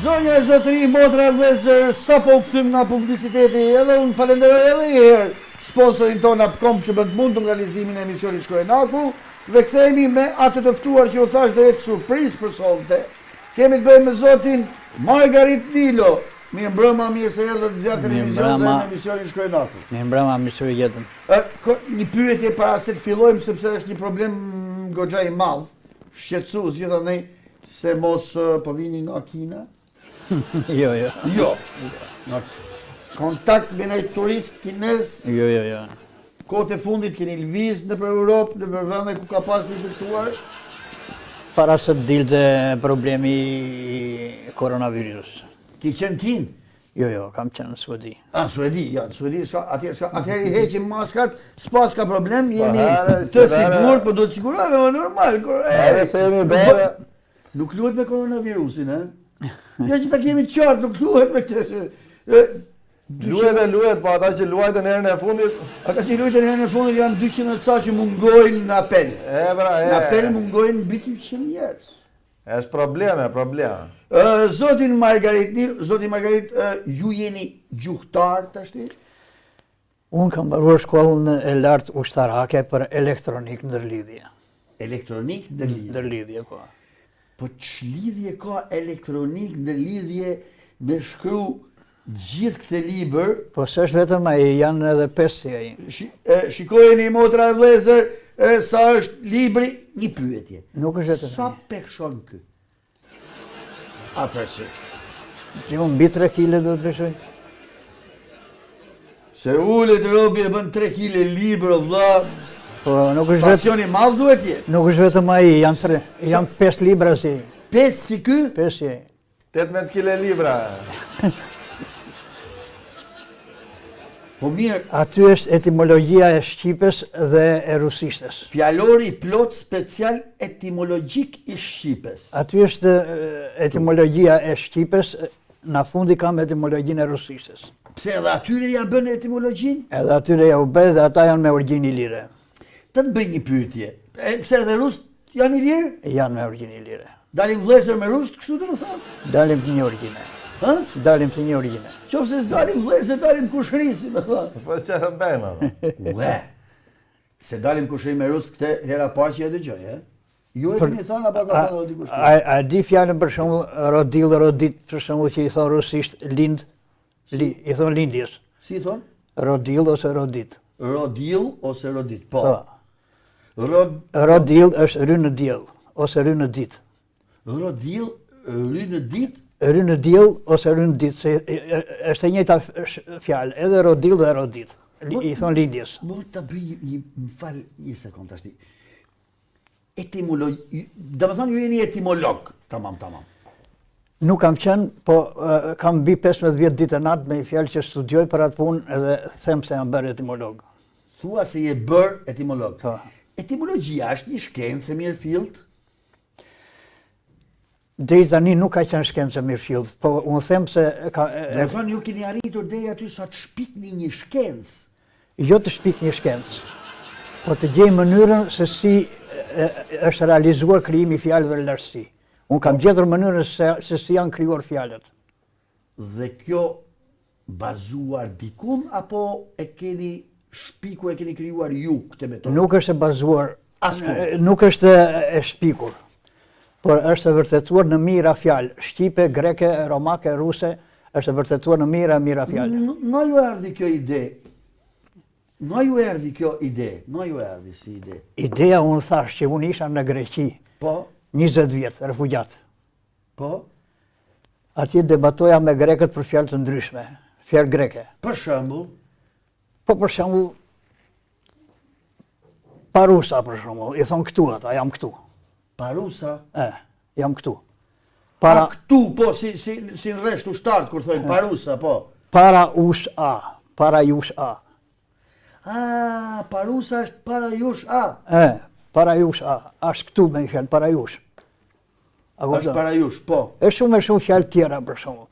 Zonja e zotëri, motra e vëllezër, sa po u kthym nga publiciteti, edhe unë falenderoj edhe një herë sponsorin tonë Upcom që bën të mund të realizimin e emisionit Shkruajnaku dhe kthehemi me atë të ftuar që u thash do jetë surprizë për sonte. Kemi të bëjmë me zotin Margarit Nilo. Mirë mbrëma, mirë se erdhët të zjarë televizion dhe në emisionin Shkruajnaku. Mirë mbrëma, mirë jetën. Një pyetje para se të fillojmë, sepse është një problem goxha i madh, shqetësues gjithandaj se mos po vini nga Kina. Jo. Jo. Kontakt me një turist kinez. Jo. Kohët e fundit keni lëviz nëpër Europë, nëpër vende ku ka pas një dëftuar? Para se të dilte problemi koronavirus. Ki qenë kin? Jo, kam qenë në Suedi. Në Suedi, ja, në Suedi s'ka, atëherë i heqim maskat, s'pas ka problem, jemi të sigur, po do të sigurave, më normal. Se jemi bere. Nuk luhet me koronavirusin, Ja që ta kemi qartë, nuk luhet me këtë. Luhet, po ata që luajtën herën e fundit. Ata që luajtën herën e fundit janë 200 ca që mungojnë në apel. Në apel mungojnë mbi 200 njerëz. Është probleme. Zotin Margarit, ju jeni gjuhtar tashti? Unë kam mbaruar shkollën e lartë ushtarake për elektronik ndërlidhje. Elektronik ndërlidhje? Ndërlidhje, po. Po ç'lidhje ka elektronik ndërlidhje me shkru gjithë këtë libër? Po s'është vetëm ai, janë edhe 5 si ai. Shikojeni motra e vëllezër, sa është libri, një pyetje. Nuk është vetëm. Sa peshon ky? Afërsi. Që unë mbi 3 kg do të peshoj. Se ulet robi e bën 3 kg libër, vëlla. Po nuk është vetëm. Pasioni madh duhet jetë. Nuk është vetëm ai, janë 5 libra si. 5 si ky? 5 si ai. 18 kg libra. Po mirë, aty është etimologjia e shqipes dhe e rusishtes. Fjalori plot special etimologjik i shqipes. Aty është etimologjia e shqipes, në fundi kam etimologjinë e rusishtes. Pse edhe atyre ja bën etimologjin? Edhe atyre ja u bë dhe ata janë me origjinë ilire. Të bëj një pyetje. Pse edhe rusët janë ilirë? Janë me origjinë ilire. Dalim vëllezër me rusët, kështu do të thonë? Dalim të një origjinë. Dalim të një origjinë. Qofse s'dalim vëllezër, dalim kushëri, si me thonë. Po që të bëjmë? Ue, se dalim kushëri me rusë këtë hera parë që e dëgjoj, Ju e keni thonë apo ka thonë dikush tjetër? A di fjalën për shembull rodil, rodit, për shembull që i thon rusisht lind, i thon lindjes. Si i thon? Rodil ose rodit. Rodil ose rodit, po. Rodil është ry në diell ose ry në ditë. Rodil, ry në ditë? Ry në diell ose ry në ditë, se është e njëjta fjalë, edhe rodil dhe rodit. I thon lindjes. Mund ta bëj më fal një sekond tash. Etimologji, domethënë ju jeni etimolog, tamam. Nuk kam qenë, po kam mbi 15 vjet ditë e natë me një fjalë që studioj për atë punë edhe them se jam bërë etimolog. Thua se je bërë etimolog. Po. Etimologjia është një shkencë e mirëfillt? Deri tani nuk ka qenë shkencë e mirëfillt, po unë them se ka. Do të thonë ju keni arritur deri aty sa të shpikni një shkencë. Jo të shpik një shkencë, po të gjej mënyrën se si është realizuar krijimi i fjalëve në lartësi. Unë kam gjetur mënyrën se si janë krijuar fjalët. Dhe kjo bazuar dikun apo e keni shpikur, e keni krijuar ju këtë metodë? Nuk është e bazuar, askund. nuk është e shpikur, por është e vërtetuar në mijëra fjalë, shqipe, greke, romake, ruse, është e vërtetuar në mijëra fjalë. Nga ju erdhi kjo ide? Nga ju erdhi si ide? Ideja unë thash që unë isha në Greqi, Po? 20 vjet, refugjat. Po? Atje debatoja me grekët për fjalë të ndryshme, fjalë greke. Për shembull? Po për shembull, parusa për shembull, i thon këtu ata, jam këtu. Parusa? Jam këtu. Para këtu, po, si në rresht ushtarët, kur thojnë parusa, po. Para ush a, para jush a. Parusa është para jush a. Para jush a, është këtu me fjalë para jush. Është para jush, po. Është shumë fjalë tjera për shembull.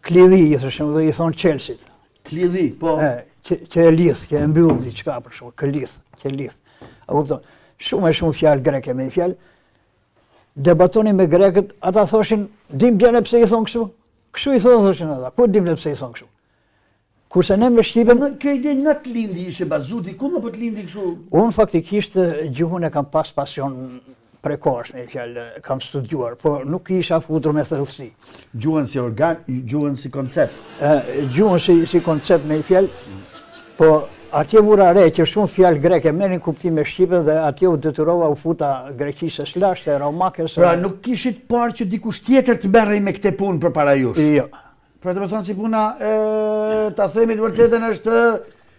Klidhi, për shembull, i thon Chelsit. Klidhi, po. Që e lidh, që e mbyll diçka për shembull, që lidh. A kupton? Shumë fjalë greke me fjalë. debatonin me grekët, ata thoshin, dim bjene pse I thonë kështu? Kështu I thoshin ata, ku dim ne pse I thonë kështu? Kurse ne me Shqipen, Kjo ide në të lindi ishe bazuti, ku më po të lindi kështu? unë faktikisht gjuhën e kam pas pasion prekosh me fjalë, kam studiuar, po nuk isha futur me thellësi. Gjuhën si gjuhën si koncept. Gjuhën si koncept me fjalë, po atje vura re që shumë fjalë greke merrin kuptim me shqipen dhe atje u detyrova u futa greqisë lashtë, romakes. Pra nuk kishit parë që dikush tjetër të merrej me këtë punë përpara jush. Jo. Pra të më thonë si puna, ta themi të vërtetën është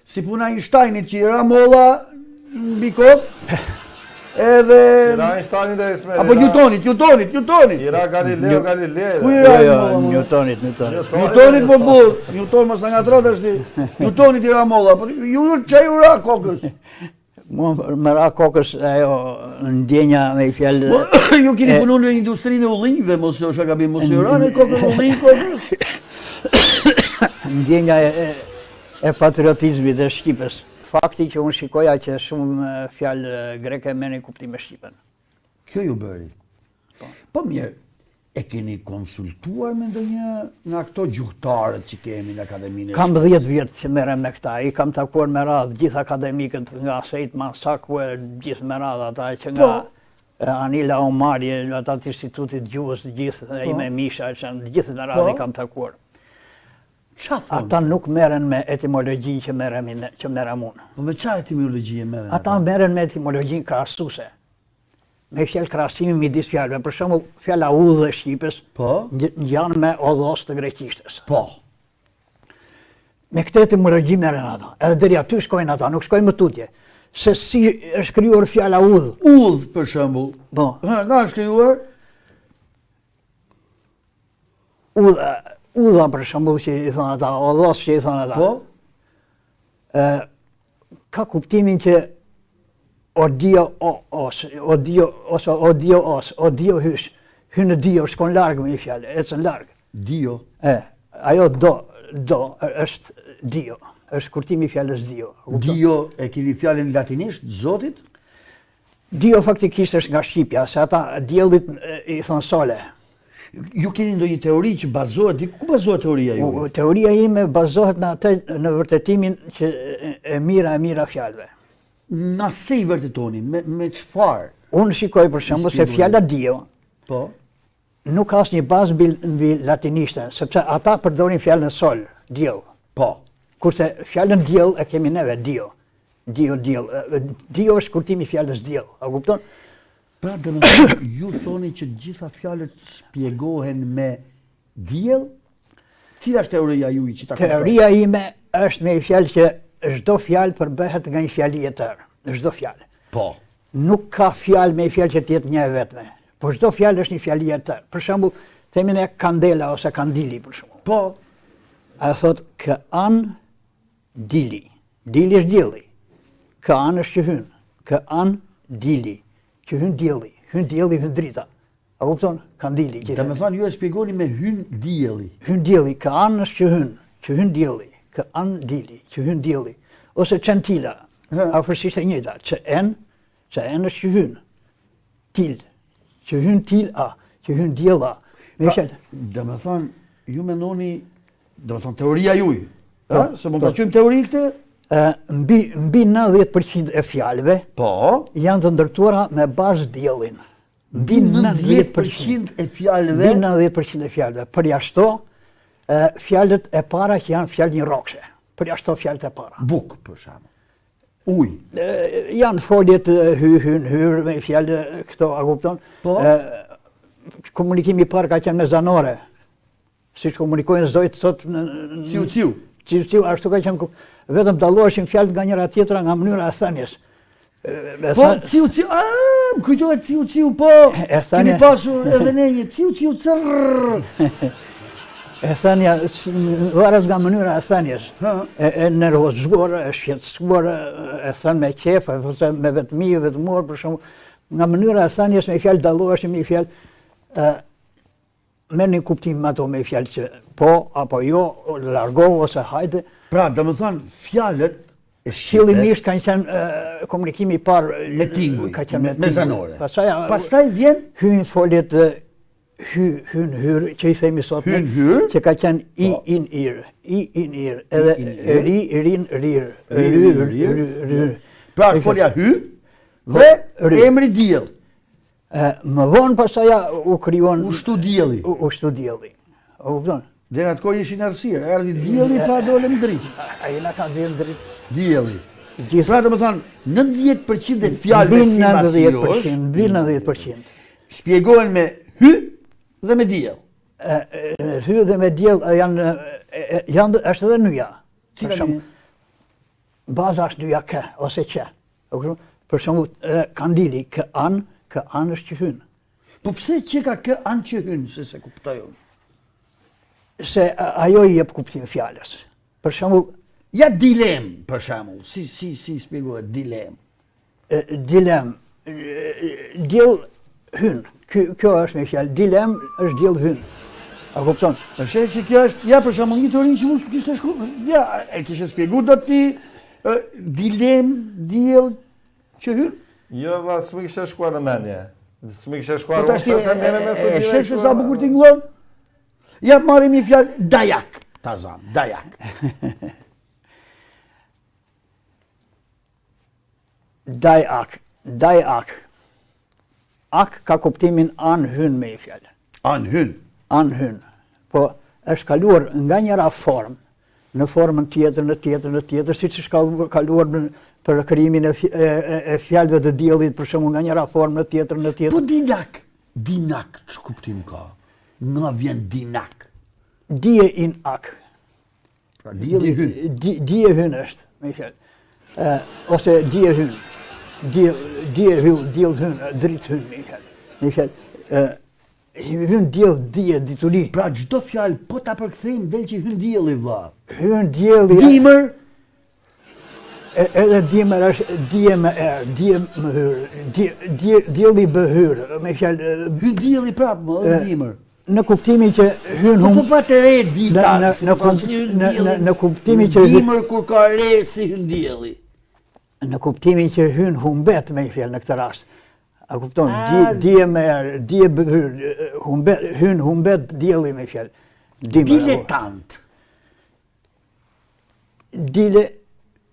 si puna Einsteinit që I ra molla mbi kokë, edhe... Ira Einsteinit dhe Ismail. Apo Newtonit. Ira Galileo. Ku I ra Jo, molla? Newtonit. Newtonit po burr, Newton mos na ngatrot është. Newtonit I ra molla, po ju çaj u ra kokës. Mua më ra kokës ajo ndjenja me fjalë. Ju keni punuar në industrinë e ullinjve, mos është gabim, mos ju ra në kokën ullinj kokës. Ndjenja e patriotizmit dhe Shqipës. Fakti që unë shikoja që shumë fjalë greke merrin kuptim me Shqipen. Kjo ju bëri. Po mirë, e keni konsultuar me ndonjë nga këto gjuhëtarët që kemi në Akademinë? Kam 10 vjet që merrem me këta. I kam takuar me radhë gjithë akademikët nga Sejt Mansakue, gjithë me radhë ata që nga Anila Omari, ata të Institutit Gjuhës, gjithë Ime Misha, që gjithë me radhë I kam takuar. Qa thonë? Ata nuk merren me etimologji që merrem unë. Po me qa etimologji e merren? Ata merren me etimologjin krahasuese. Me fjalë krahasimi midis fjalëve. Për shembull, fjala udhë e Shqipës ngjan me odhos të greqishtës. Po. Me këtë etimologji merren ata. Edhe deri aty shkojnë ata, nuk shkojnë më tutje. Se si është krijuar fjala udhë. Udhë për shembull. Po. Nga është krijuar? Udha për shembull që I thonë ata, odhos që I thonë ata. Po. Ka kuptimin që odio hysh, hynë dio, shkon larg me I fjalë, ecën larg. Dio. Ajo do është dio, është kurtimi I fjalës dio. Dio e keni fjalën latinisht, Zotit? Dio faktikisht është nga Shqipja, se ata diellit I thonë sole. Ju keni ndonjë teori që bazohet, ku bazohet teoria ju? Teoria ime bazohet në vërtetimin që e mira fjalëve. Na se I vërtetoni, me çfarë? Unë shikoj për shembull se fjala dio Po. nuk ka asnjë bazë mbi latinishtën, sepse ata përdorin fjalën sol, diell. Po. Kurse fjalën diell e kemi neve dio. Dio. Dio është kurtimi I fjalës diell. A kupton? Pra domethënë ju thoni që gjitha fjalët shpjegohen me diell? Cila është teoria juaj që ta kuptoni? Teoria ime është me fjalë që çdo fjalë përbehet nga një fjali e tërë. Çdo fjalë. Po. Nuk ka fjalë me fjalë që të jetë një e vetme. Po çdo fjalë është një fjali e tërë. Për shembull, themin e kandela ose kandili për shembull. Po. A thot kë dili. Dili është dielli. Kë është që hyn. Kë dili. Që hyn dielli, hyn drita. A kupton? Kandili. Do të thonë ju e shpjegoni me hyn dielli. Hyn dielli, kë është që hyn dielli, kë dili, që hyn dielli. Ose centila, afërsisht e njëjta, që është që hyn. Til, që hyn til a, që hyn diell a. Do të thonë ju mendoni, do të thonë teoria juaj, se mund ta quajmë teori këtë? Mbi 90% e fjalëve janë të ndërtuara me bazë diellin. Mbi 90% e fjalëve? Mbi 90% e fjalëve. Përjashto fjalët e para që janë fjalë njërokse. Përjashto fjalët e para. Buk, për shembull. Ujë. Janë foljet hyr me fjalë këto, a kupton? Po. Komunikimi I parë ka qenë me zanore. Siç komunikojnë zojt sot në ciu. Ciu, ashtu ka qenë. Vetëm dalloheshin fjalët nga njëra tjetra nga mënyra e thënies. Po, ciu, më kujtohet ciu, po. Keni pasur edhe ne një ciu, cërrrr. E thënia, varet nga mënyra e thënies. E nervozuar, e shqetësuar, e thënë me qef, e me vetëmi, vetëmor, për shumë. Nga mënyra e thënies me fjalë dalloheshin me fjalë. Merrni kuptim ato me fjalë që po apo jo, largohu ose hajde. Pra, domethënë fjalët Fillimisht kanë qenë komunikimi I parë Me tinguj, ka qenë me zanore. Pastaj Pastaj vjen hyn folet hyn hyr që I themi sot hyn hyr, që ka qenë I in ir, edhe rin rir, ry. pra është folja hy dhe emri diell. Më vonë pastaj u krijuan U shtu dielli. u shtu dielli. U kupton? Dhe në atë kohë ishin errësirë, erdhi dielli pa dolëm dritë. Ai na ka dhënë drejt. Dielli. Gjithë Pra domethënë 90% e fjalëve si masijosh 90%. shpjegohen me hy dhe me diell. Hy dhe me diell janë është edhe nyja. Cila Për shembull, nyja? baza është nyja k ose q. E kupton? Për shembull, kandili k an është që hyn. Po pse që ka kë anë që hyn, se kuptoj unë. Se ajo I jep kuptim fjalës. Për shembull, Ja dilem, për shembull, si shpjegohet dilem. dilem, diell hyn. Kjo është me fjalë. Dilem është diell hyn. A kupton? Është që kjo është, ja për shembull një teori që mos kishte shkuar. Ja, e kishe shpjeguar do ti dilem, diell që hyn. Jo, valla, s'më kishte shkuar në mendje. S'më kishte Po shkuar tash unë se mene me sot. e se sa bukur tingëllon. Ja marrim një fjalë dajak, tazam, dajak. Dajak. Ak ka kuptimin an hyn me fjalë. An hyn. An hyn. Po është kaluar nga njëra formë në formën tjetër, siç është kaluar për krijimin e fjalëve të diellit, për shembull nga njëra formë në tjetër. Po dinak, që kuptim ka? Nga vjen dinak. Dije in ak. Pra dielli hyn. Dije hyn është, me fjalë. Ose dije hyn. Diell hyn, dritë hyn, me fjalë. Hyn diell dije dituri. Pra çdo fjalë po ta përkthejmë del që hyn dielli vlla. Hyn dielli. Dimër, Edhe dimër është dije me erë, dije më hyrë, dielli bëhyrë, me fjalë, hyn dielli prapë, më dimër. në kuptimin që hyn Po pa të re dita, në kuptimin që dimër kur ka re si hyn dielli. në kuptimin që hyn humbet me fjalë në këtë rast. A kupton? Dije me erë, dije bëhyrë, hyn humbet dielli me fjalë. Diletant. Dile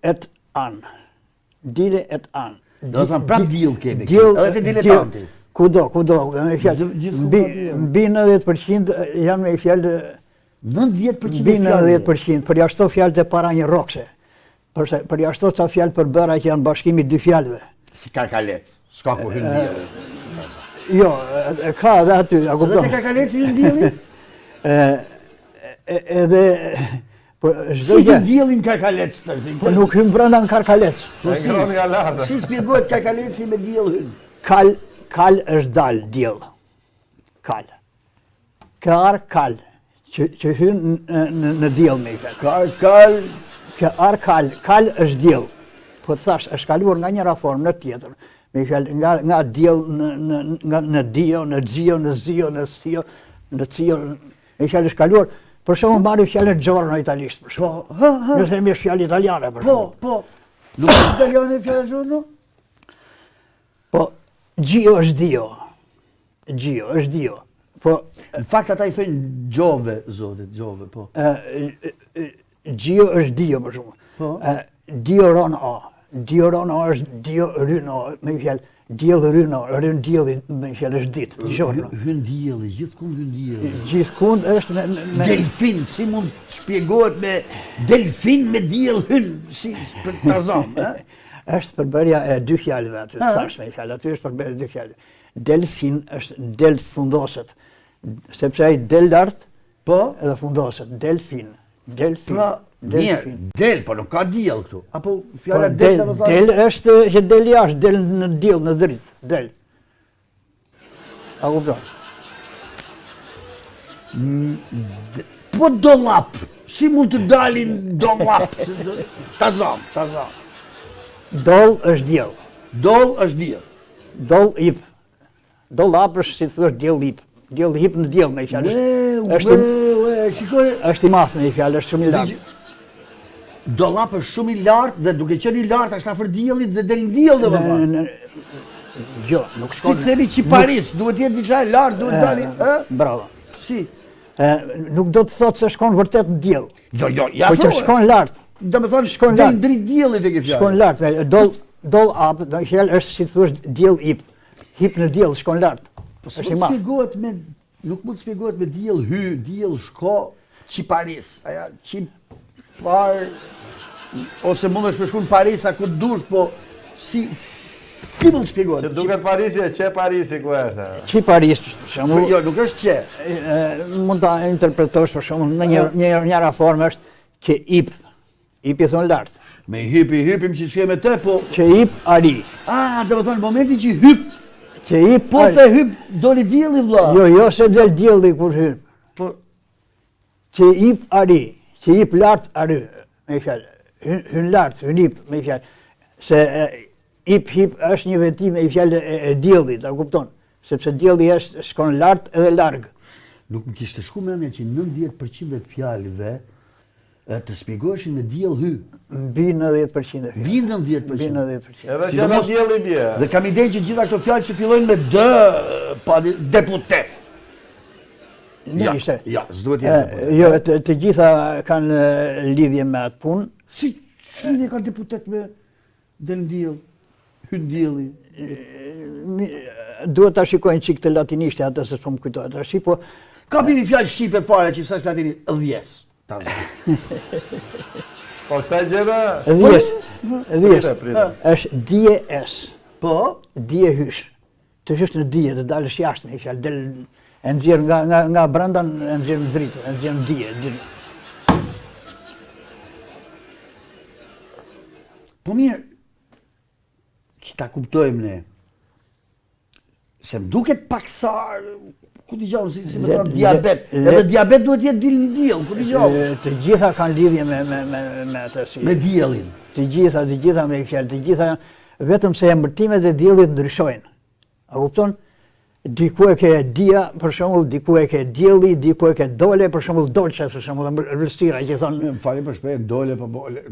et an. Dile et an. Do të thënë prap diell kemi. Diell Edhe te diletanti. Kudo, me fjalë. Mbi 90% janë me fjalë 90% mbi 90%, përjashto fjalët e para një rrokse. Përjashto ca fjalë përbëra që janë bashkimi dy fjalëve. Si karkalec, s'ka ku hyn dielli. Jo, ka edhe aty, a Edhe kupton? te karkaleci hyn dielli? Edhe po çdo Si gjë. hyn dielli në karkalec tash? Po nuk hyn brenda në karkalec. Po E ngroni nga lartë. si shpjegohet karkaleci me diell hyn? Kal është dal, diell. Kal. Kal, që hyn në diell me fjalë. Kal është diell. Po thash, është kaluar nga njëra formë në tjetër. Me fjalë nga diell në dio, në xio, në zio, në sio, në cio. Me fjalë është kaluar. Për shembull marrim fjalën giorno italisht, për shembull. Po, Nëse themi është fjalë italiane për shembull. po. Nuk është italiane fjala giorno? Po Gio është dio. Gio është dio. Po Në fakt ata I thonë gjove, zotit, gjove, po. Gio është dio për shembull. Po. Dio ron o. Dio ron o është dio ryno, me fjalë diell ryno, ryn dielli me fjalë është ditë, giorno. Hyn dielli, gjithkund hyn dielli. Gjithkund është me Delfin, si mund të shpjegohet me delfin me diell hyn, si për Tarzan, është përbërja e dy fjalëve aty, thash me fjalë, aty është përbërja e dy fjalëve. Delfin është del fundoset, sepse ai del lart, Po, edhe fundoset, delfin. pra, mirë, del, po nuk ka diell këtu. Apo fjala Po, del, do të del është që del jashtë, del në diell, në dritë, del. A kupton? Po dollap, si mund të dalin dollap? Tarzan. Doll është diell. Doll është diell. Doll hip. Dollap është si thua diell hip. Diell hip në diell me fjalë. Shikoj. Është I madh me fjalë, është shumë I lartë. dollap është shumë i lartë dhe duke qenë i lartë ashtu afër diellit dhe del në diell domethënë. Jo, nuk Si shkon. themi Qiparis, duhet jetë diçka e lartë, duhet dali, ë? Bravo. Si? Nuk do të thotë se shkon vërtet në diell. Jo, ja Po që shkon lart. Domethënë shkon del lart. drejt diellit e ke fjalë. Shkon lart, doll up, do të thënë është si thua diell hip. Hip në diell shkon lart. Është i madh. Shpjegohet me nuk mund të shpjegohet me diell hy, diell shko, Qiparis. Aja Qipar ose mund të shpeshkon Paris ku dush, po si mund të shpjegohet? Që duket Parisi e që Parisi ku është. Qiparis, për shembull, Jo, nuk është që. mund ta interpretosh për shembull në njëra formë është që ip i thon lart. Me hypim që shke me te, po... Që ip ari. Do më thonë, në momenti që hyp, Që ip po se hyp, doli dielli vlla. Jo se del dielli kur hyn. Po, Që ip ari, që ip lart ari, me fjalë. Hyn lart, hyn ip, me fjalë. Se ip hip është një vetim me fjalë e diellit, a kupton? Sepse dielli është shkon lart edhe larg. nuk më kishte shku mendja që 90% e fjalëve të shpjegoheshin me diell hy. Mbi 90% e fjalë. Mbi 90%. Mbi 90%. Edhe që në Sidomos- dielli bje. Dhe kam idenë që gjitha këto fjalë që fillojnë me d, pa deputet. Ne ishte. Ja, s'duhet jetë deputet. Jo, të gjitha kanë lidhje me atë punë. Si lidhje ka deputet me del diell, hyn dielli? Duhet ta shikojnë çik të latinisht atë se s'po më kujtohet tash, po Ka një fjalë shqipe fare që s'është latini, dhjes. Po këta gjëra... dhjes. Prite. Është dije es. Po, Dije hysh. Të hysh në dije, të dalësh jashtë në fjalë, del e nxjerr nga brenda e nxjerr në dritë, e nxjerr në dije. po mirë, që ta kuptojmë ne, se më duket paksar, ku t'i gjohëm, si me thonë diabet, edhe diabet duhet jetë dil në diell, ku t'i gjohëm, Të gjitha kanë lidhje me atë si. me diellin. Të gjitha me fjalë, të gjitha vetëm se emërtimet e diellit ndryshojnë. A kupton? Diku e ke dia, për shembull, diku e ke dielli, diku e ke dole, për shembull dolçe, për shembull, ëmbëlsira që thonë Më fali për shprehjen dole po bole.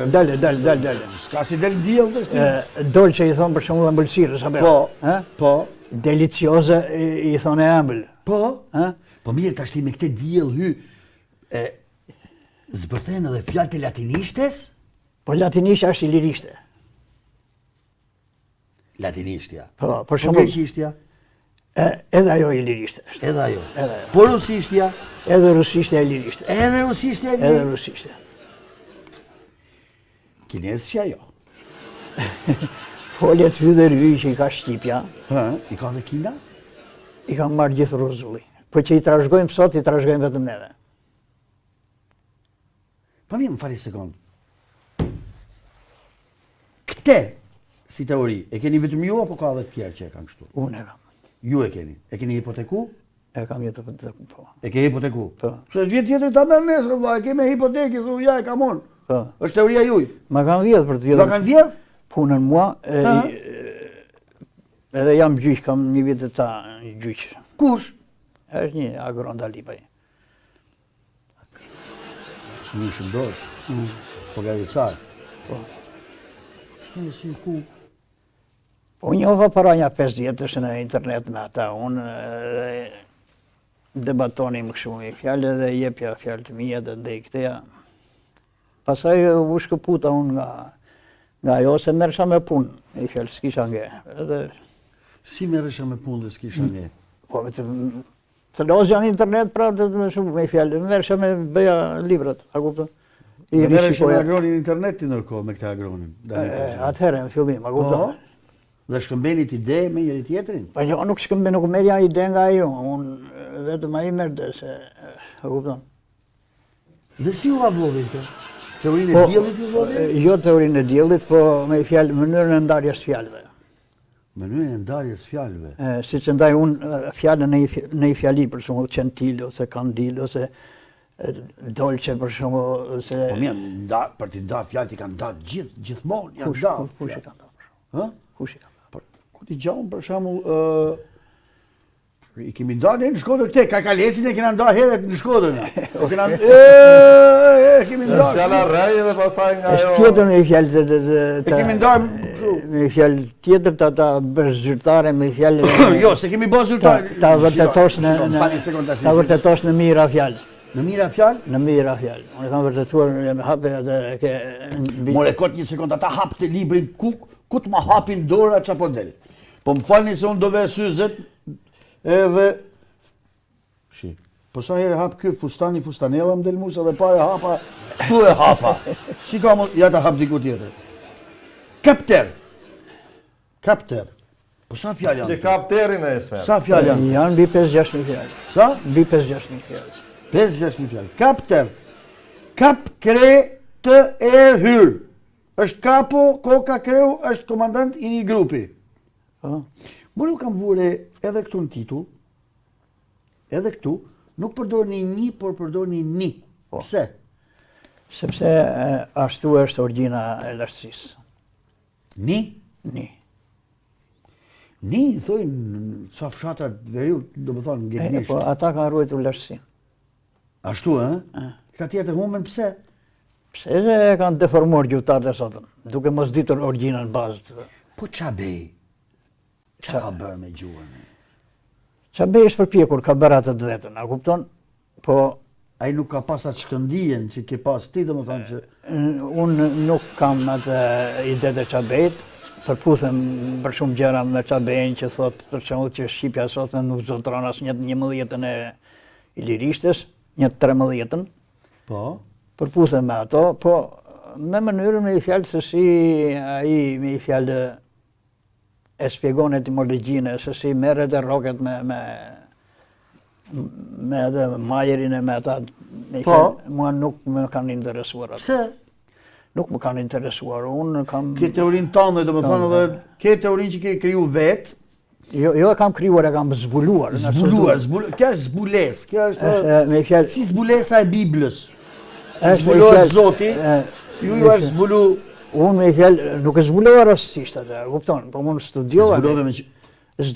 dale. S'ka si del diell të shtim. Dolçe i thonë për shembull ëmbëlsirës apo. Po, Ë? po, Delicioze i thonë ëmbël. po. Ë? Po mirë, tash ti me këtë diell hy, zbërthejnë edhe fjalët e latinishtes? Po latinisht është ilirishte. Latinishtja. Po, për Po shembull, greqishtja? edhe ajo ilirishte është. Edhe ajo. Edhe ajo. Po rusishtja? Edhe rusishtja e ilirishte. Edhe rusishtja? Edhe rusishtja. Kinesishtja jo. Foljet hy dhe ry që i ka Shqipja, I ka dhe Kina? i kam marrë gjithë rruzulli. Po që i trashëgojmë sot, i trashëgojmë vetëm neve. Po mirë, më fali sekond. Këte, si teori, e keni vetëm ju apo ka edhe të tjerë që e kanë kështu? Unë e kam. Ju e keni. E keni hipoteku? E kam jetë të po. E ke hipoteku? Po. Se vjet tjetër ta merr nesër vëlla, e ke me hipotekë, thu ja e kam unë. Po. Është teoria juaj. Ma kanë vjedhë për të Do vjedhur kanë vjedh? punën mua, edhe jam gjyq, kam një vit të ta gjyq. Kush? Është një agron Dalipaj. Një shëndosh. Po gazetar. Po. Shtë si ku? Po njova para një 5 vjetësh në internet me ata, unë debatonim kështu me fjalë dhe jepja fjalë të mia dhe ndej këteja. Pastaj u shkëputa unë nga ajo se merresha me punë, me fjalë s'kisha nge. Edhe Si merresha me punë dhe s'kisha nje? po vetëm të lozja në internet pra të shumë me fjalë, merresha me bëja librat, a kupton? Dhe merresha me rishikoja. agronin internet ti ndërkohë me këtë agronin. Atëherë në fillim, a Po, kupton? dhe shkëmbenit ide me njëri tjetrin? Po jo, nuk merja ide nga ajo, unë vetëm ai merrte se, a kupton? Dhe si u avlodhin të? Teorinë Po, e diellit ju vlodhin? jo teorinë e diellit, po me fjalë mënyrën e ndarjes fjalëve. Mënyrën e ndarjes fjalëve. Siç e ndaj unë fjalën në një fjali, për shembull centil ose kandil ose dolce për shembull ose Po mirë, për t'i ndarë fjalët i kanë ndarë gjithmonë, janë kush ndarë. kush e ka ndarë? Hë? Kush e ka ndarë? Po, ku t'i gjaun për shembull, i kemi ndarë ne në Shkodër këte, Kakalesin e kena ndarë herët në Shkodër. O kena e kemi Është ndarë. fjala rrej dhe pastaj nga Është ajo. tjetër me fjalë E kemi ndarë kështu. me fjalë tjetër ta bësh zyrtare me fjalë Jo, se kemi bërë zyrtar. ta vërtetosh në Fali sekond tash. ta vërtetosh në mira fjalë. Në mira fjalë. Në mira fjalë. Unë kam vërtetuar me hape atë ke More kot një sekond, ata hap të librin ku të ma hapin dora çapo del. Po më falni se unë do ve syzet edhe shi. Po sa herë hap ky fustanella më del musa dhe pare hapa, këtu e hapa. Si ka mo, ja ta hap diku tjetër. Kapter. Po sa fjalë Që janë? kap terin e esme. Sa fjalë janë? janë mbi 5-6.000 fjalë. Sa? Mbi 5-6.000 fjalë. 5-6.000 fjalë. Kapter. Kap kre të hyr. Është kapo, koka kreu, është komandant i një grupi. Po. Më nuk kam vure edhe këtu në titull, edhe këtu, nuk përdorni një, por përdorni ni. Pse? Sepse ashtu është origjina e lartësisë. Ni? Ni. Ni, thojnë, sa fshatra veriu, do më thonë, ngegnisht. Po ata kanë ruajtur lartësinë. Ashtu, Ka tjetër humen, pse? Pse e kanë deformuar gjuhëtarët e sotëm, duke mos ditur origjinën bazë. Po qa bej? Qa ka bërë me gjuhën? Çabej është përpjekur, ka bërë atë të vetën, a kupton? Po Ai nuk ka pas atë shkëndijen që ke pas ti, do më thonë që... unë nuk kam atë ide të Çabejt, përputhem për shumë gjëra me Çabejn që thot për shembull që Shqipja sot nuk zotron as një 11-ën e Ilirishtes, një 13-ën. Po? Përputhem me ato, po me mënyrën me i fjalë se si ai me i fjalë e shpjegon etimologjinë, se si merret e roket me edhe majerin e me ata. Mua nuk më kanë interesuar ato. Pse? Nuk më kanë interesuar, unë kam... Ke teorinë tënde, do më thonë edhe, ke teorinë që ke kriju vetë, Jo e kam krijuar, e kam zbuluar. zbuluar, kjo është zbules, kjo është... Me fjalë... Si zbulesa e Biblës. është Zbulohet me fjalë- Zoti, ju është zbulu... Unë me fjalë, nuk e zbulova rastësisht atë, kupton, po unë studiova... Zbulove me që...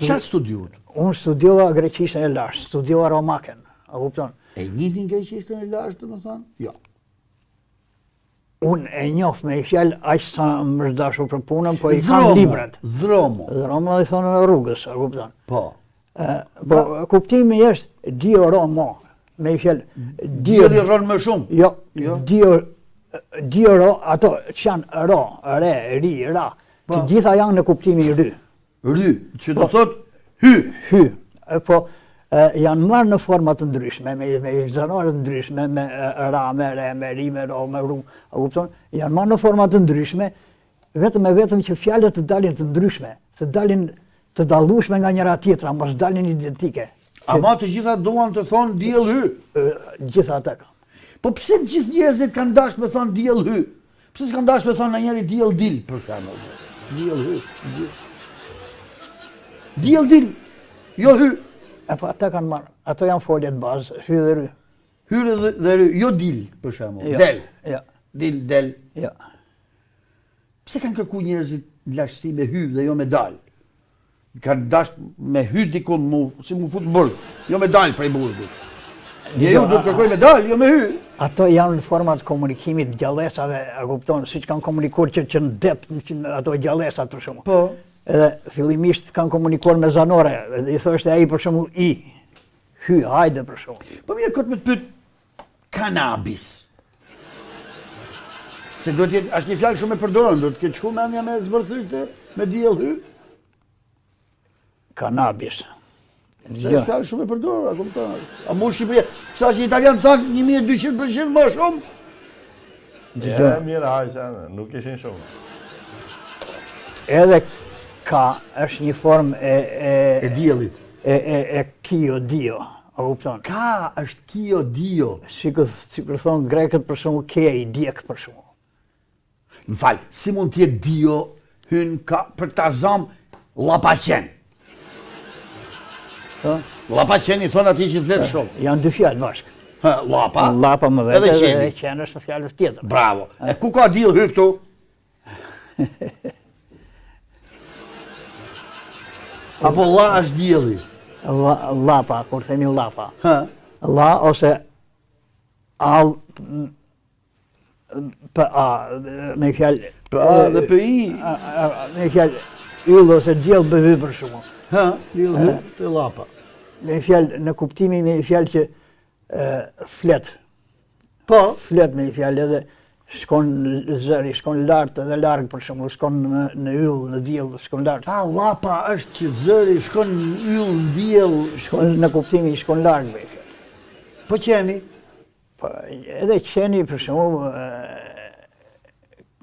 Qa studiut? Unë studiova greqishten e lashtë, studiova romaken, a kupton? E njëtin greqishtën e lashtë, do më thonë? Jo. Unë e njoh me fjalë aq sa më është dashur për punën, po i kam librat. Dhromo. Roma i thonë rrugës, a kupton? Po. Po kuptimi është dio romo, me fjalë Dielli rron më shumë. Jo, Jo. dio ro, ato që janë ro, re, ri, ra, të gjitha janë në kuptimin ry. Ry, që do thot hy. Hy. Po janë marrë në forma të ndryshme, me zanore të ndryshme, me ra, me re, me ri, me ro, me ru, a kupton? Janë marrë në forma të ndryshme, vetëm që fjalët të dalin të ndryshme, të dalin të dallueshme nga njëra tjetra, mos dalin identike. Ama të gjitha duan të thonë diell hy. Gjitha ata kanë. Po pse të gjithë njerëzit kanë dashur me thonë diell hy? Pse s'kan dashur me thonë në njëri diell dil, për shembull? Diell hy. Diell dil. Jo hy. Po ata kanë marrë, ato janë foljet bazë, hy dhe ry. Hyre dhe ry, jo dil, për shembull. Jo, Del. jo. Dil, del. Jo. Pse kanë kërku njerëzit lashësi me hy dhe jo me dal? Kanë dash me hy dikun si mu fut në burg, jo me dal prej burgut. Njeriu do të kërkoj me dal, jo me hy. Ato janë format komunikimit gjallësave, a kupton, siç kanë komunikuar që në det, ato gjallësat për shembull. Po. Edhe fillimisht kanë komunikuar me zanore, i thoshte ai për shembull i, hy, hajde për shembull. Po mirë, këtë me të pyet kanabis. Se do të jetë, është një fjalë shumë e përdoron, do të ketë shku mendja me zbërthyrte, me diell hy. Kanabis. Se është fjalë shumë e përdorur, a kupton? A mu Shqipëria, sa që italian thanë 1200% më shumë? Ja, mirë, hajqa, nuk ishin shumë. Edhe ka është një formë E diellit. e kio dio, a kupton? Ka është kio dio. Sikur thon grekët për shembull kei, diek për shembull. M'fal, si mund të jetë dio hyn ka për ta zam llapaqen. Llapaqen i thon atij që flet shumë. Janë dy fjalë bashkë. Llapa. Llapa më Edhe vetë qeni. dhe qen është fjalë tjetër. Bravo. E ku ka diell hy këtu? Apo lla është dielli? Llapa, kur themi llapa. Ha. La ose PA, me fjalë. PA dhe PI. Me fjalë yll ose diell bëhy për shkakun. Ha, diell hy te llapa. Me fjalë në kuptimin me fjalë që flet. Po, Flet me fjalë edhe shkon zëri, shkon lart edhe larg për shembull, shkon në yll, në diell, shkon lart. llapa është që zëri shkon yll, diell, Shkon në kuptimin shkon larg me fjalë. po qeni. Po edhe qeni për shembull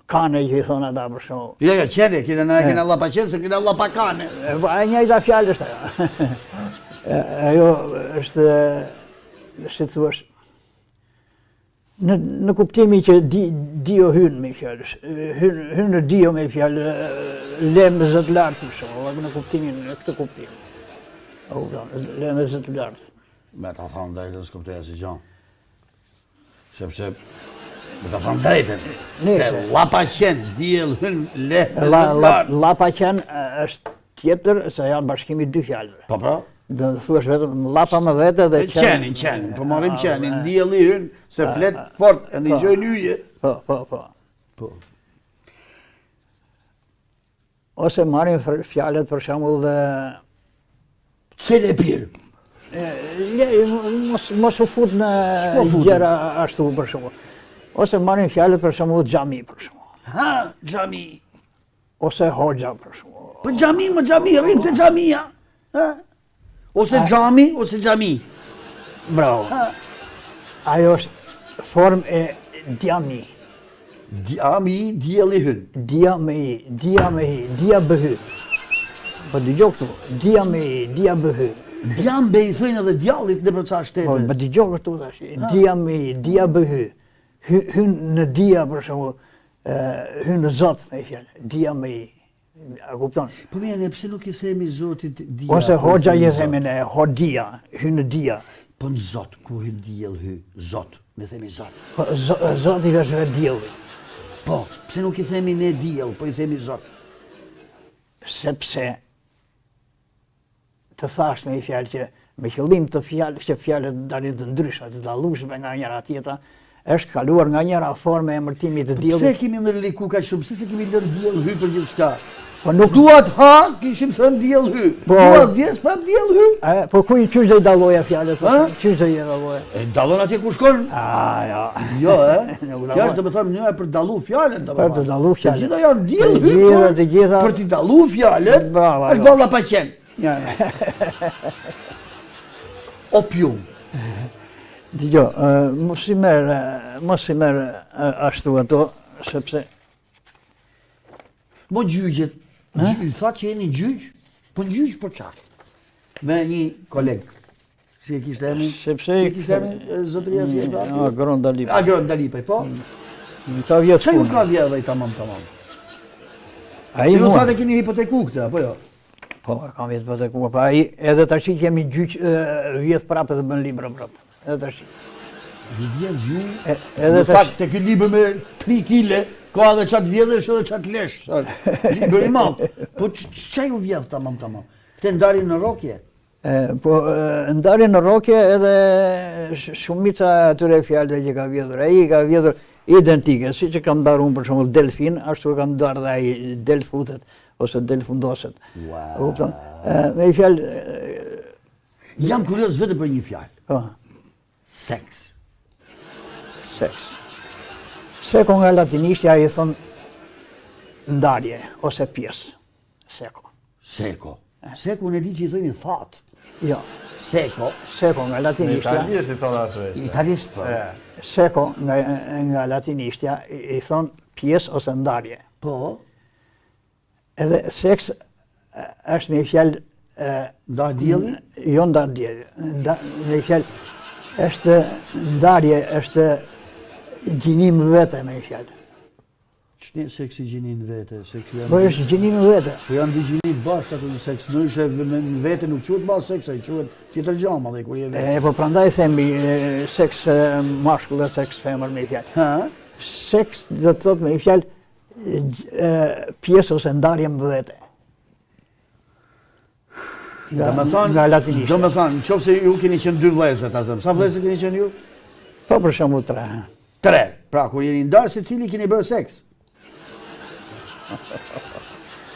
kane që i thonë ata për shembull. Jo, qeni, kena llapa qenë, se kena llapa kane. E njëjta fjalë është ajo. Ajo është, si thua, në kuptimin që Dio hyn me fjalë, hyn në Dio me fjalë, le me zot lart për shembull, në kuptimin, në këtë kuptim. Le me zot lart. Me ta thonë drejtën s'kuptoja si gjanë. Sepse, me ta thonë drejtën, se llapa qenë, diell, hyn, le, lart. Llapa qen është tjetër se janë bashkimi dy fjalëve. Po pra? Do të thuash vetëm llapa me vete dhe Qenin, po marrim qenin, dielli hyn, se flet fort, e ndëgjojnë yje. Po. Ose marrim fjalët për shembull dhe Cele pirë. mos u fut në gjëra ashtu për shembull. Ose marrim fjalët për shembull xhami për shembull. Ha, xhami. Ose hoxha për shembull. Po xhami, rrim te xhamia. Ha? Ose xhami, ose xhami. Bravo. Ajo është formë e djami. Djami, dielli hyn. Dia me i, dia bëhy. Po dëgjoj këtu, dia me i, dia bëhy. Djambe i thojnë edhe djallit në për ca Po, shtete. më dëgjoj këtu tash. Dia me i, dia bëhy. Hyn në dia për shembull, hyn në Zot me fjalë. Dia me i. A kupton? Po mirë, pse nuk i themi Zotit dia? Ose hoxha i themi ne, hodia, hyn në dia. Po në Zot, ku hyn diell hy? Zot, ne themi Zot. Po Zoti është vetë dielli. Po, pse nuk i themi ne diell, po i themi Zot? Sepse të thash me i fjalë që me qëllim të fjalë që fjalët dalin të ndryshme, të dallueshme nga njëra tjetra, është kaluar nga njëra formë e emërtimit të diellit. Pse kemi ndërliku kaq shumë? Pse se kemi lënë diell hy për gjithçka? Po nuk Duat ha, kishim thënë diell hy. Po. Duat vjes, pra diell hy. Po ku i qysh do i dalloja fjalët? Qysh do i dalloja? E dallon atje ku shkon? Ja. Jo, Nuk Kjo është domethënë mënyra për dallu fjalën, Për të dallu fjalët. Se gjitha janë diell hy. Të gjitha. Për të dallu fjalën, Bravo, është balla pa qen. Ja. Opium. Dgjoj, mos i merr ashtu ato, sepse Mo gjyqet. I tha që jeni gjyq? Po në gjyq për çfarë? Me një koleg. Si e kishte emrin? Sepse Si e kishte emrin? Zotëria si e tha? Gronda Lip. Gronda Lipaj, po? Ka vjet Çfarë punë. ka vjet dhe tamam. Ai Si ju mua. thatë keni hipoteku këtë, apo jo? Po, kam vjet hipoteku, po ai edhe tash kemi gjyq vjet prapë dhe bën libra prapë. Edhe tash. Vjet ju. Edhe Në tash. fakt te ky libër me 3 kile, ka edhe çat vjedhësh edhe çat lesh. Libër i madh. Po ç'ai u vjedh tamam. Te ndarin në rrokje. Po ndarjen në rrokje edhe shumica atyre fjalëve që ka vjedhur. Ai ka vjedhur identike, siç e kam ndarë unë për shembull delfin, ashtu e kam ndarë dhe ai del futet ose del fundoset. Wow. Kupton? Me fjalë Jam kurioz vetëm për një fjalë. po, Seks. seks. Seko nga latinishtja i thon ndarje ose pjesë. Seko. Seko. Seko në di që i thojnë that. Jo, Seko. seko nga Në latinishtja. italisht i thonë ashtu. Italisht po. Seko nga latinishtja i thon pjesë ose ndarje. Po. Edhe seks është një fjalë Nda dielli? jo ndar dielli. Një fjalë është ndarje, është gjinim vete me fjalë. Ç'ne seksi gjinin vete, seksi janë. Po është gjinim vete. Po janë dy gjini bashkë ato në seks, ndryshe me vete nuk quhet më seks, ai quhet tjetër gjë më kur je vetë. Po prandaj themi seks mashkull dhe seks femër me fjalë. Ha? Seks do të thotë me fjalë pjesë ose ndarje me vete. Nga latinisht. Do me thonë, nëse ju keni qenë dy vëllezër ta zëm. Sa vëllezër keni qenë ju? Po për shembull 3. 3. Pra, kur jeni ndarë, se cili keni bërë seks.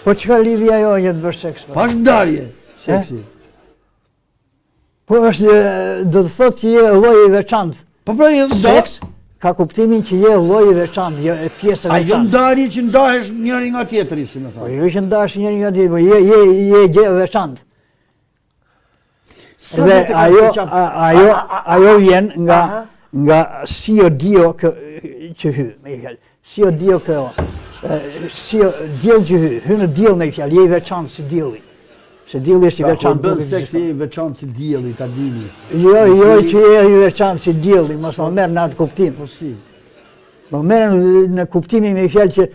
Po çka lidhja ajo që të bësh seks? Pa është ndarje, seksi. Po është, do të thotë që je lloj i veçantë. Po pra, jenë Seks ka kuptimin që je lloj i veçantë, jo e pjesë e A jo veçantë. ndarje që ndahesh njëri nga tjetri, si me Po thonë. jo që ndash njëri nga tjetri, po je gjë e veçantë. Sa Dhe vete ka ajo, të ajo vjen nga si o dio që hy, me i fjallë. Si o dio si o diell që hy në diell me i fjallë, je i veçantë si dielli. Se dielli është i Pra, kur veçantë. bën nuk seks ekziston. i veçantë si dielli, ta dini. Jo që je i veçantë si dielli, mos më merr në atë kuptim. Po si? Më merr në kuptimin me i fjallë që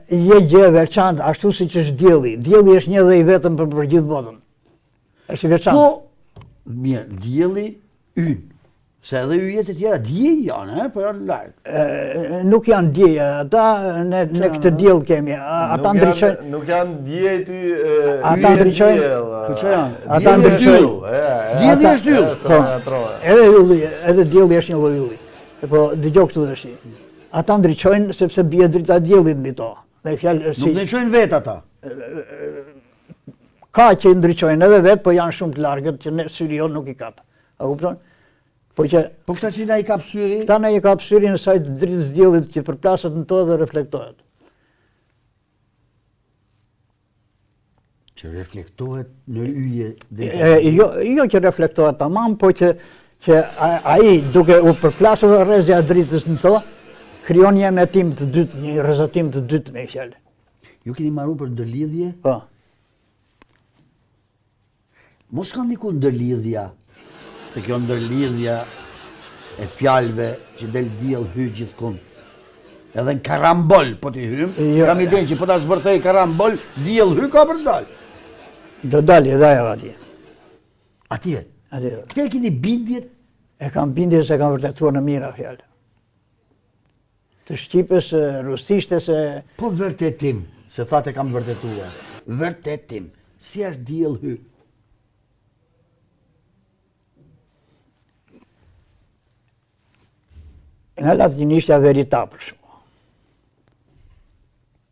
je gjë e veçantë, ashtu siç është dielli. Dielli është një dhe i vetëm për gjithë botën. Është i veçantë. Po, mirë, dielli ynë. Se edhe yjet e tjera dje janë, po janë larg. Nuk janë djeja, ata në këtë diell kemi, ata ndriçojnë. Nuk janë dje ty... Ata ndriçojnë. Po çfarë janë? Ata Dielli është ndriçojnë. yll. Dielli është yll. Edhe ylli, edhe dielli është një lloj ylli. Po dëgjoj këtu tash. Ata ndriçojnë sepse bie drita e diellit mbi to. Me fjalë Nuk ndriçojnë vetë ata. ka që ndriçojnë edhe vetë, po janë shumë të largët që ne syri jonë nuk i kap. A kupton? Po që Po këta që na i kap syri, këta na i kap syrin e saj dritës diellit që përplaset në to dhe reflektohet. që reflektohet në yje dhe Jo që reflektohet tamam, po që ai duke u përplasur rrezja e dritës në to, krijon një emetim të dytë, një rrezatim të dytë me fjalë. ju keni marrë për ndërlidhje, Po. mos ka ndiku ndërlidhja, te kjo ndërlidhja e fjalëve që del diell hy gjithkund. Edhe në karambol, po t'i hym, Jo. kam idenë që po ta zbërthej karambol, diell hy ka për dal. Do dalë edhe ajo atje. Atje. Atje. Këte keni bindjet, E kam bindje se kam vërtetuar në mira fjalë. Të shqipës, rusishte se po vërtetim, se thate kam vërtetuar. Vërtetim, si është diell hy? nga latinishtja verita për shumë.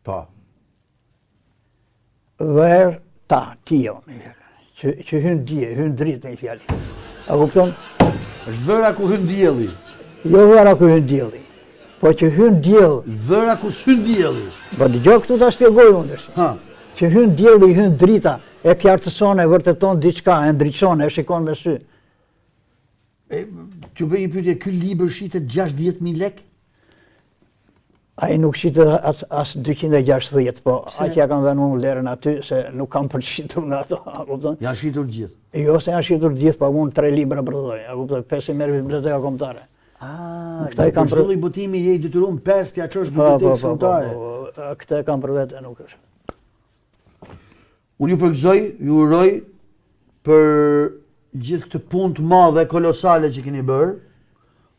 Po. Verta, tio, me fjalë. Që hyn dije, hyn dritë me fjalë. A kupton? Është vëra ku hyn dielli. Jo vëra ku hyn dielli, po që hyn diell. Vëra ku s'hyn dielli. Po dëgjoj këtu ta shpjegoj unë tash. Ha. Që hyn dielli, hyn drita, e qartëson, e vërteton diçka, e ndriçon, e shikon me sy. T'ju bëj një pyetje, ky libër shitet 60.000 lekë? Ai nuk shitet as 260, po aq ja kam vënë unë lerën aty se nuk kam për të shitur nga ato, a kupton? Janë shitur gjithë. Jo se janë shitur gjithë, po unë 3 libra prodhoj, a kupton? 5 i merr biblioteka kombëtare. Këta i kam për çdo lloj botimi je i detyruar 5 t'ia çosh bibliotekës kombëtare. Këtë e kam për vete, nuk është. Unë ju përgëzoj, ju uroj për gjithë këtë punë të madhe, kolosale që keni bërë,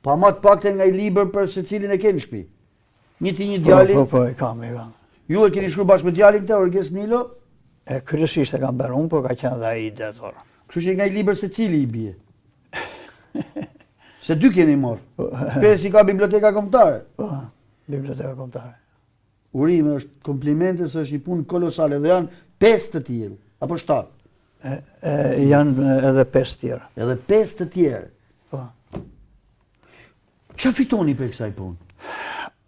pa ma të pakte nga i libër për se cilin e keni në shtëpi. Një ti një djali, Po, e kam. ju e keni shkruar bashkë me djalin këtë, Orges Nilo, E kryesisht e kam bërë unë, po ka qenë dhe ai idetor. kështu që nga i libër se cili i bie. Se 2 keni marrë. 5 i ka biblioteka kombëtare. Po, biblioteka kombëtare. Urime është komplimente se është një punë kolosale dhe janë 5 të tillë, apo 7. Janë edhe 5 tjerë. Edhe 5 të tjerë. Po. Ç'a fitoni për kësaj punë?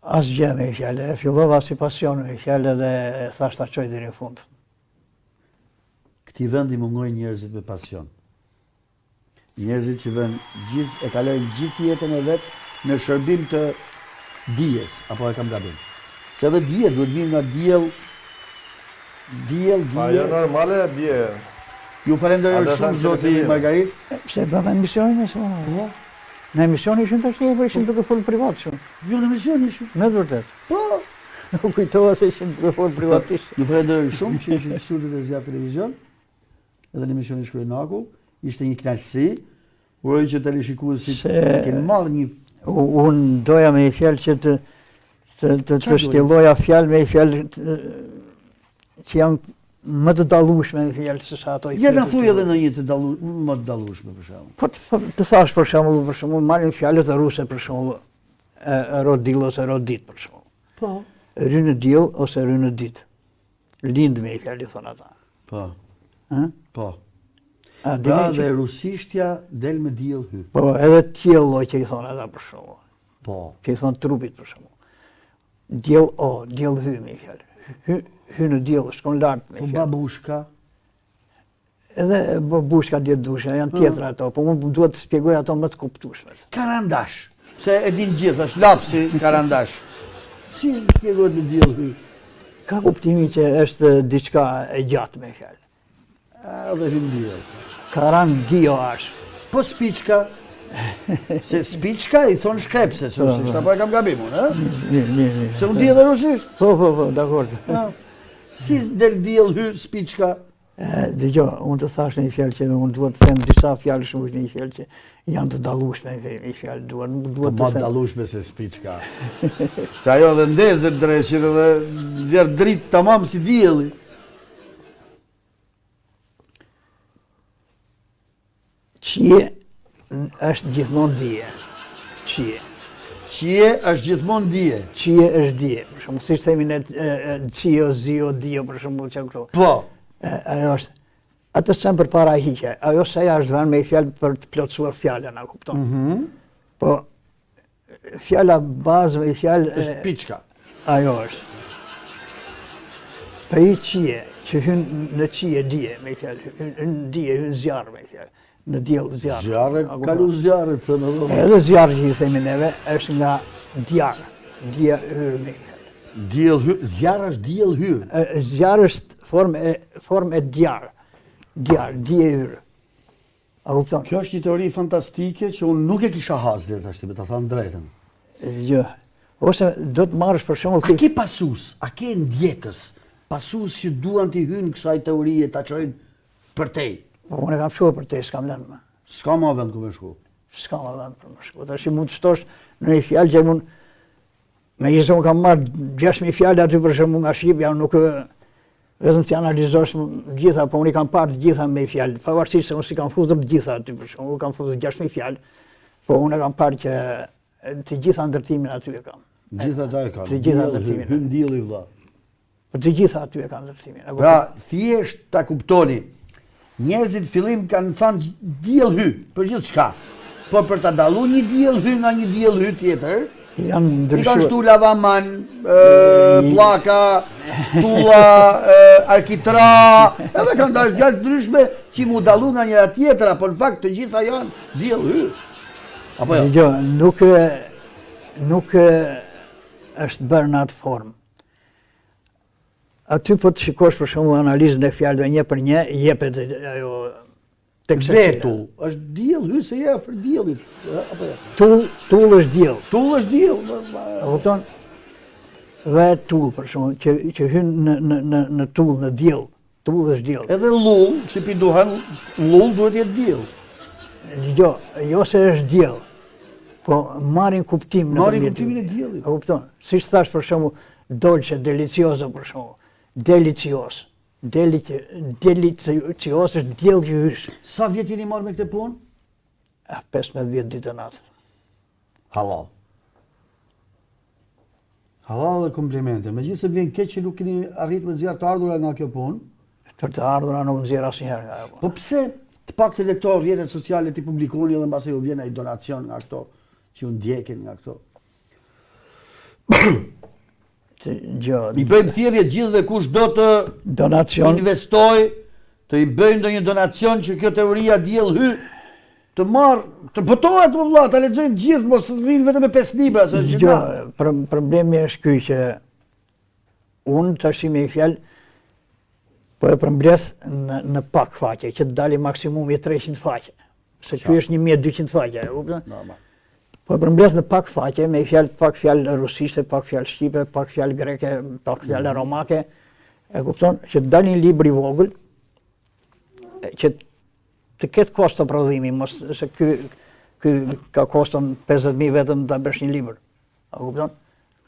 Asgjë me fjalë, e fillova si pasion me fjalë dhe e thash ta çoj deri në fund. Këtij vendi mungojnë njerëzit me pasion. Njerëzit që vënë gjithë, e kalojnë gjithë jetën e vet në shërbim të dijes, apo e kam gabim. Se edhe dije duhet vinë nga diell. Pa jo normale, dje. Ju falenderoj A do shumë thënë që zoti të mirë. Margarit. Pse bëva emisionin e shumë? Po, Në emisionin ishim tash po ishim duke fol privat shumë. ju në mision ishu. Me të vërtet. Po. Nuk kujtova se ishim duke fol privatisht. Ju falenderoj shumë që ishit në studiot e Zjat Televizion, edhe në emisionin Shkruaj Naku. Ishte një kënaqësi. Uroj që teleshikuesit të kenë marrë një Unë doja me një fjalë që të shtjelloja fjalë me një fjalë që janë më të dallueshme me fjalë se sa ato i Ja na fletë. thuj edhe në një më të dallueshme për shembull. Po të thash për shembull marrim fjalët e ruse për shembull. rodill ose rodit për shembull. Po. Rynë diell ose rynë ditë. Lind me fjalë thon ata. Po. Ë? Po. A Pra dini dhe rusishtja del me diell hy. po edhe tjello që i thon ata për shembull. Po. Që i thon trupit për shembull. Diell hy me fjalë. Hy në diell, shkon lart me Po fjalë. babushka. Edhe babushka djedusha, janë tjetra ato, po unë duhet të shpjegoj ato më të kuptueshme. Karandash. Se e din gjithë, është lapsi karandash. Si shpjegohet me diell hy? Ka kuptimi që është diçka e gjatë me fjalë. Edhe hyn diell. Karandio është. Po spiçka. Se spiçka i thon shkrepse, se rusisht, apo e kam gabim unë, ë? Një. Se unë di edhe rusisht. Po, dakord. Si del diell hy spiçka? Dëgjoj, unë të thash një fjalë që unë duhet të them disa fjalë shumë një fjalë që janë të dallueshme një fjalë Po duhet ma të them. dallueshme se spiçka. Se ajo dhe ndezër dreshir dhe zjerë dritë tamam si dielli. Qie është gjithmonë dije. Qie. Qie është gjithmonë dije. Qie është dije. Për shembull, siç themi ne qio, zio, dio për shembull çka këto. Po. Ajo është atë sem për para hiqe. Ajo seja është dhënë me fjalë për të plotësuar fjalën, a kupton? Po fjala bazë me fjalë Është spiçka. ajo është. Për i qie, që hyn në qie dije me fjalë, hyn dije, hyn zjarr me fjalë. Në diell zjarr. Zjarre, A kupton? kalu zjarre, thënë edhe. Edhe zjarri që i themi neve është nga djarr. Dija hyrë me fjalë. Diell hy, zjarr është diell hy. Zjarr është formë e djarr. Djarr, dije hyrë. A kupton? Kjo është një teori fantastike që unë nuk e kisha has deri tash, me ta thënë drejtën. Jo. Ose do të marrësh për shembull A ke pasus, a ke ndjekës, pasus që duan t'i hynë kësaj teorie, ta çojnë për tej. unë e kam shkuar për te, s'kam lënë më. S'ka ma vend ku me shku. S'ka më vend për më shku. Tash mund të shtosh në një fjalë që mund megjithëse unë kam marrë 6.000 fjalë aty për shembull nga Shqipja, unë nuk vetëm të analizosh gjitha, po unë i kam parë të gjitha me fjalë, pavarësisht se unë si kam futur të gjitha aty për shembull, kam futur 6.000 fjalë, po unë e kam parë që të gjitha ndërtimin aty e kam. Gjitha ta e kanë. Të gjitha ndërtimin. Hyn dielli vëlla. Po të gjitha aty e kam ndërtimin. Pra, thjesht ta kuptoni. Njerëzit fillim kanë thënë diell hy për gjithçka. Po për ta dalluar një diell hy nga një diell hy tjetër, janë i kanë ndryshuar. shtu lavaman, pllaka, tulla, arkitra, edhe kanë dalë fjalë të ndryshme që mu dallu nga njëra tjetra, por në fakt të gjitha janë diell hy. Apo jo? Jo, nuk është bërë në atë formë. Aty po të shikosh për shembull analizën e fjalëve një për një, jepet ajo tek Vetull, është diell hy se je afër diellit. Apo jo? Tull është diell. Tull është diell. E kupton? Dhe tull për shembull që hyn në tull, në diell. Tull është diell. Edhe lull, që pi duhan, lull duhet jetë diell. Jo se është diell. Po marrin kuptim në Marrin kuptimin e diellit. E kupton? Siç thash për shembull dolce, delicioso për shembull. Delicios. Delicios është diell që hysh. Sa vjet jeni marrë me këtë punë? 15 vjet ditë natë. Halal. Halal dhe komplimente. Megjithëse vjen keq që nuk keni arritur me nxjerr të ardhurat nga kjo punë. Për të ardhura nuk nxjerr asnjëherë nga ajo. Po pse të paktën këto rrjetet sociale ti publikoni edhe mbase ju vjen ai donacion nga këto që ju ndjekin nga këto. I bëjmë thirrje gjithëve kush do të donacion investoj, të i bëjmë ndonjë donacion që kjo teoria diell hy të marr, të botohet më vëlla, ta lexojnë gjithë, mos të rrinë vetëm me 5 libra, se Jo, problemi është ky që unë tash me fjalë po e përmbledh në pak faqe, që të dali maksimumi 300 faqe. Se ky është 1200 faqe, e kupton? Normal. Po e përmbledh në pak faqe, me fjalë pak fjalë rusisht, pak fjalë shqipe, pak fjalë greke, pak fjalë romake, e kupton? Që të dalin libri i vogël, që të ketë kosto prodhimi, mos se ky ka koston 50.000 vetëm ta bësh një libër. A kupton?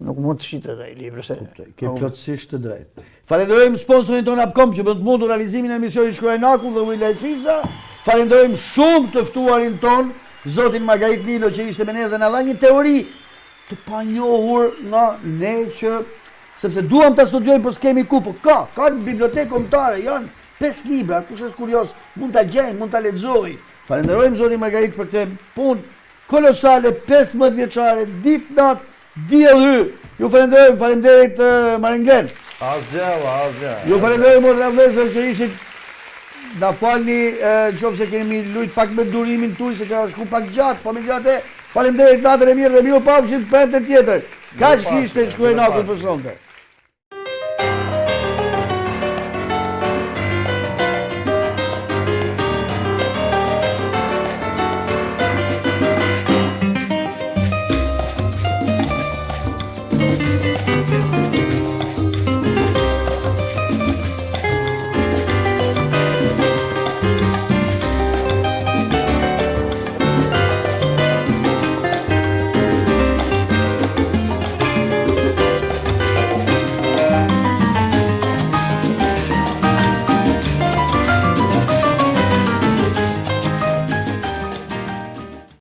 Nuk mund të shitet ai libër se Ke plotësisht të drejtë. Falenderojmë sponsorin tonë Upcom që bën të mundur realizimin e emisionit Shkruajnaku dhe Uila Fisa. Falenderojmë shumë të ftuarin ton, zotin Margarit Nilo që ishte me ne dhe na dha një teori të panjohur nga ne që sepse duam ta studiojmë për s'kemi ku, po ka në bibliotekë kombëtare, janë 5 libra, kush është kurios, mund ta gjejë, mund ta lexojë. Falenderojmë zotin Margarit për këtë punë kolosale, 15 vjeçare, ditë natë, diell hy. Ju falenderojmë, faleminderit Marenglen. Asgjë. Ju falenderojmë motra vëllezër që ishit. Na falni nëse kemi lujt pak me durimin tuaj se ka shku pak gjatë, po megjithatë faleminderit natën e mirë dhe mirupafshim premte tjetër. Kaq kishte shkruaj natën për sonte.